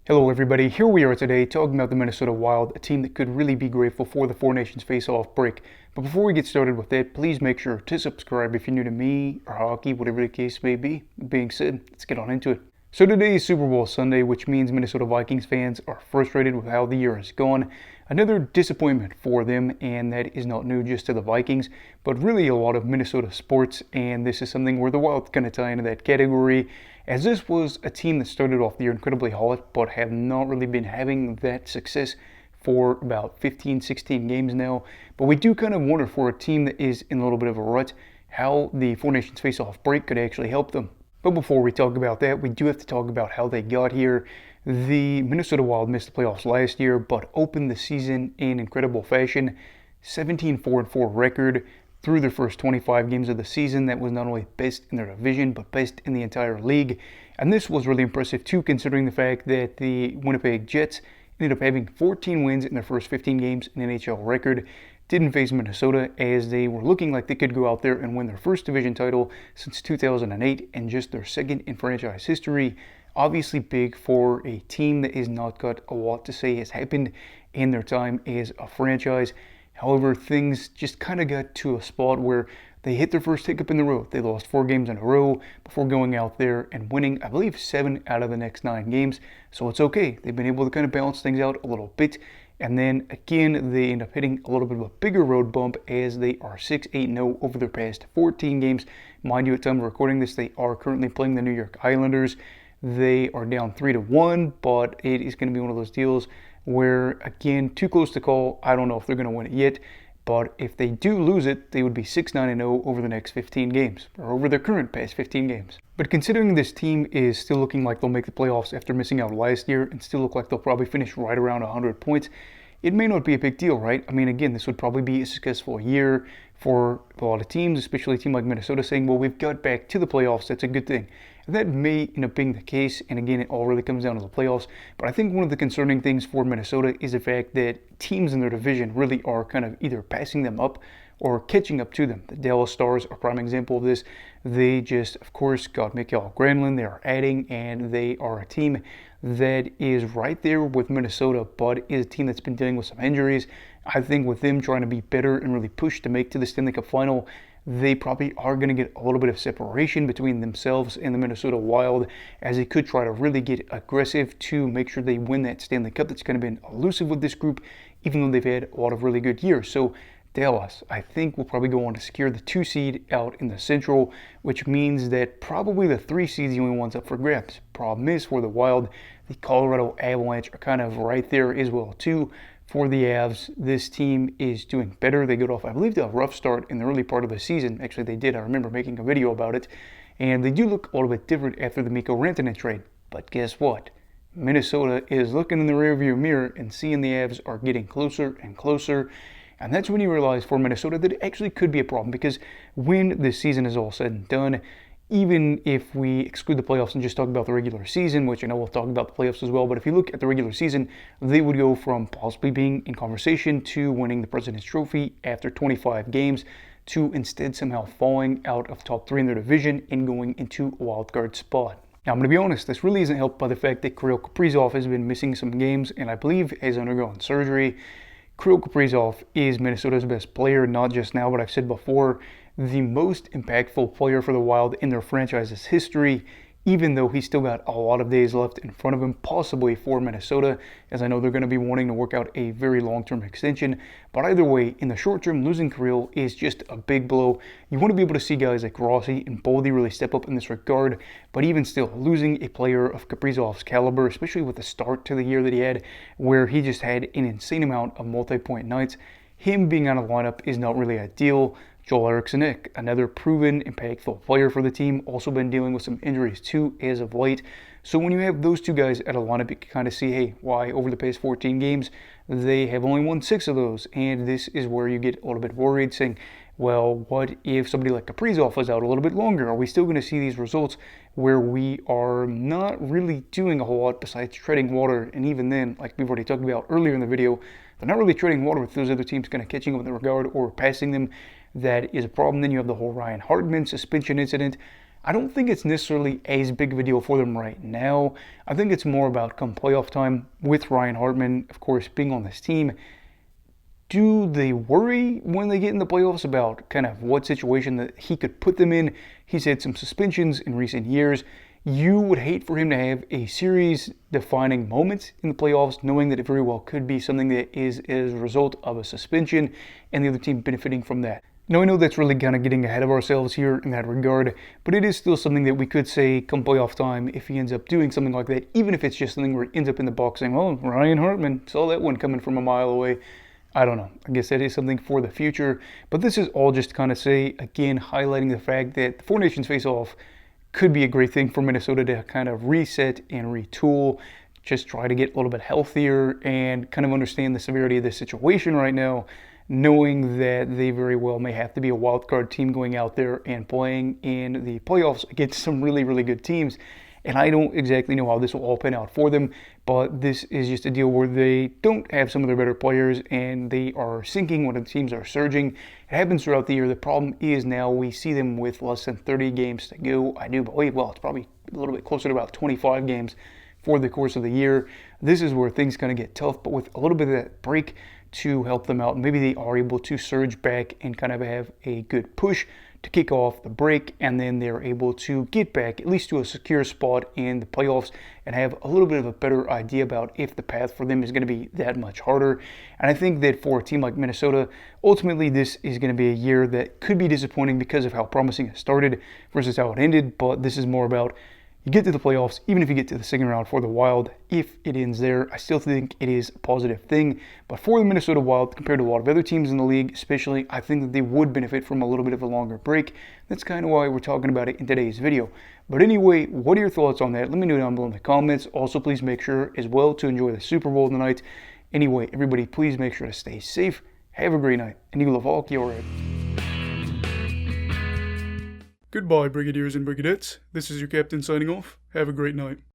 Hello everybody, here we are today talking about the Minnesota Wild, a team that could really be grateful for the Four Nations face-off break. But before we get started with that, please make sure to subscribe if you're new to me or hockey, whatever the case may be. That being said, let's get on into it. So today is Super Bowl Sunday, which means Minnesota Vikings fans are frustrated with how the year has gone. Another disappointment for them, and that is not new just to the Vikings, but really a lot of Minnesota sports, and this is something where the Wild kind of tie into that category, as this was a team that started off the year incredibly hot, but have not really been having that success for about 15, 16 games now. But we do kind of wonder, for a team that is in a little bit of a rut, how the Four Nations face-off break could actually help them. But before we talk about that, we do have to talk about how they got here. The Minnesota Wild missed the playoffs last year, but opened the season in incredible fashion. 17-4-4 record through their first 25 games of the season. That was not only best in their division, but best in the entire league. And this was really impressive too, considering the fact that the Winnipeg Jets ended up having 14 wins in their first 15 games, an NHL record. Didn't face Minnesota, as they were looking like they could go out there and win their first division title since 2008 and just their second in franchise history. Obviously big for a team that has not got a lot to say has happened in their time as a franchise. However, things just kind of got to a spot where they hit their first hiccup in the road. They lost 4 games in a row before going out there and winning, I believe, 7 out of the next 9 games. So it's okay. They've been able to kind of balance things out a little bit. And then again, they end up hitting a little bit of a bigger road bump as they are 6-8-0 over their past 14 games. Mind you, at the time of recording this, they are currently playing the New York Islanders. They are down 3-1, but it is going to be one of those deals where, again, too close to call. I don't know if they're going to win it yet, but if they do lose it, they would be 6-9-0 over the next 15 games, or over their current past 15 games. But considering this team is still looking like they'll make the playoffs after missing out last year and still look like they'll probably finish right around 100 points, it may not be a big deal, right? I mean, again, this would probably be a successful year for a lot of teams, especially a team like Minnesota, saying, well, we've got back to the playoffs. That's a good thing. And that may end up being the case, and again, it all really comes down to the playoffs. But I think one of the concerning things for Minnesota is the fact that teams in their division really are kind of either passing them up or catching up to them. The Dallas Stars are a prime example of this. They just, of course, got Mikael Granlund. They are adding, and they are a team that is right there with Minnesota, but is a team that's been dealing with some injuries. I think with them trying to be better and really push to make to the Stanley Cup final, they probably are going to get a little bit of separation between themselves and the Minnesota Wild, as they could try to really get aggressive to make sure they win that Stanley Cup that's kind of been elusive with this group, even though they've had a lot of really good years. So Dallas, I think, will probably go on to secure the 2 seed out in the Central, which means that probably the 3 seed's the only ones up for grabs. Problem is, for the Wild, the Colorado Avalanche are kind of right there as well too. For the Avs, this team is doing better. They got off, I believe, a rough start in the early part of the season. Actually, they did. I remember making a video about it. And they do look a little bit different after the Mikko Rantanen trade. But guess what? Minnesota is looking in the rearview mirror and seeing the Avs are getting closer and closer. And that's when you realize for Minnesota that it actually could be a problem, because when this season is all said and done, even if we exclude the playoffs and just talk about the regular season, which I know we'll talk about the playoffs as well, but if you look at the regular season, they would go from possibly being in conversation to winning the President's Trophy after 25 games to instead somehow falling out of top 3 in their division and going into a wild card spot. Now, I'm going to be honest, this really isn't helped by the fact that Kirill Kaprizov has been missing some games and I believe has undergone surgery. Kirill Kaprizov is Minnesota's best player, not just now, but I've said before, the most impactful player for the Wild in their franchise's history, even though he's still got a lot of days left in front of him, possibly for Minnesota, as I know they're going to be wanting to work out a very long-term extension. But either way, in the short term, losing Kirill is just a big blow. You want to be able to see guys like Rossi and Boldy really step up in this regard, but even still, losing a player of Kaprizov's caliber, especially with the start to the year that he had, where he just had an insane amount of multi-point nights, him being out of the lineup is not really ideal. Joel Eriksson, another proven, impactful player for the team, also been dealing with some injuries too as of late. So when you have those two guys at a lineup, you can kind of see, hey, why over the past 14 games, they have only won 6 of those. And this is where you get a little bit worried, saying, well, what if somebody like Kaprizov was out a little bit longer? Are we still going to see these results where we are not really doing a whole lot besides treading water? And even then, like we've already talked about earlier in the video, they're not really treading water with those other teams kind of catching up in the regard or passing them. That is a problem. Then you have the whole Ryan Hartman suspension incident. I don't think it's necessarily as big of a deal for them right now. I think it's more about come playoff time with Ryan Hartman, of course, being on this team. Do they worry when they get in the playoffs about kind of what situation that he could put them in? He's had some suspensions in recent years. You would hate for him to have a series defining moment in the playoffs, knowing that it very well could be something that is as a result of a suspension and the other team benefiting from that. Now, I know that's really kind of getting ahead of ourselves here in that regard, but it is still something that we could say come playoff time if he ends up doing something like that, even if it's just something where he ends up in the box saying, well, Ryan Hartman, saw that one coming from a mile away. I don't know. I guess that is something for the future. But this is all just to kind of say, again, highlighting the fact that the Four Nations face-off could be a great thing for Minnesota to kind of reset and retool, just try to get a little bit healthier and kind of understand the severity of the situation right now, knowing that they very well may have to be a wild card team going out there and playing in the playoffs against some really, really good teams. And I don't exactly know how this will all pan out for them, but this is just a deal where they don't have some of their better players and they are sinking when the teams are surging. It happens throughout the year. The problem is now we see them with less than 30 games to go. I do believe, well, it's probably a little bit closer to about 25 games for the course of the year. This is where things kind of get tough, but with a little bit of that break to help them out, maybe they are able to surge back and kind of have a good push to kick off the break, and then they're able to get back at least to a secure spot in the playoffs and have a little bit of a better idea about if the path for them is going to be that much harder. And I think that for a team like Minnesota, ultimately this is going to be a year that could be disappointing because of how promising it started versus how it ended, but this is more about you get to the playoffs, even if you get to the second round for the Wild, if it ends there, I still think it is a positive thing. But for the Minnesota Wild, compared to a lot of other teams in the league, especially, I think that they would benefit from a little bit of a longer break. That's kind of why we're talking about it in today's video. But anyway, what are your thoughts on that? Let me know down below in the comments. Also, please make sure as well to enjoy the Super Bowl tonight. Anyway, everybody, please make sure to stay safe. Have a great night. And Eagle of Hockey, all right. Goodbye, Brigadiers and Brigadettes. This is your captain signing off. Have a great night.